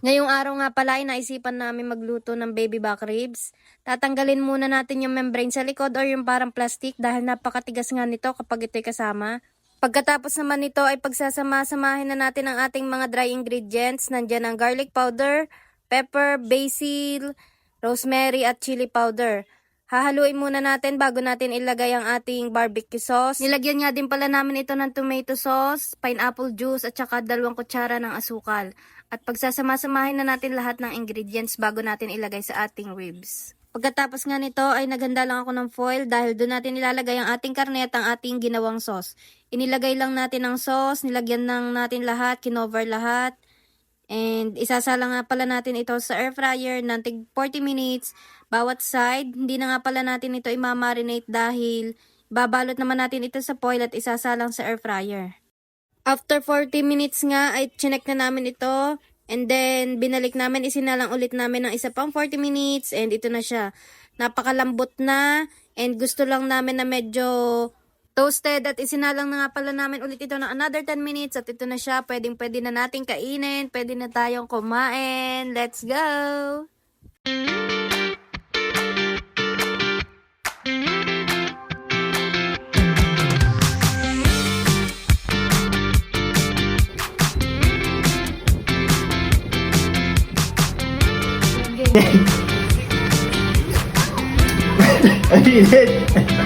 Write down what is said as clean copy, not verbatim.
Ngayong araw nga pala ay naisipan namin magluto ng baby back ribs. Tatanggalin muna natin yung membrane sa likod or yung parang plastic dahil napakatigas nga nito kapag ito'y kasama. Pagkatapos naman nito ay pagsasama-samahin na natin ang ating mga dry ingredients. Nandyan ang garlic powder, pepper, basil, rosemary at chili powder. Hahaluin muna natin bago natin ilagay ang ating barbecue sauce. Nilagyan nga din pala namin ito ng tomato sauce, pineapple juice at saka 2 kutsara ng asukal. At pagsasama-samahin na natin lahat ng ingredients bago natin ilagay sa ating ribs. Pagkatapos nga nito ay naghanda lang ako ng foil dahil doon natin ilalagay ang ating karne at ang ating ginawang sauce. Inilagay lang natin ang sauce, nilagyan lang natin lahat, kinover lahat. And isasala nga pala natin ito sa air fryer ng tig 40 minutes bawat side. Hindi na nga pala natin ito imamarinate dahil babalot naman natin ito sa foil at isasalang sa air fryer. After 40 minutes nga ay chinek na namin ito. And then binalik namin, isinalang ulit namin ng isa pang 40 minutes. And ito na siya. Napakalambot na. And gusto lang namin na medyo toasted at isinalang na nga pala namin ulit ito ng another 10 minutes at ito na siya. Pwede na natin kainin. Pwede na tayong kumain. Let's go! Ang init.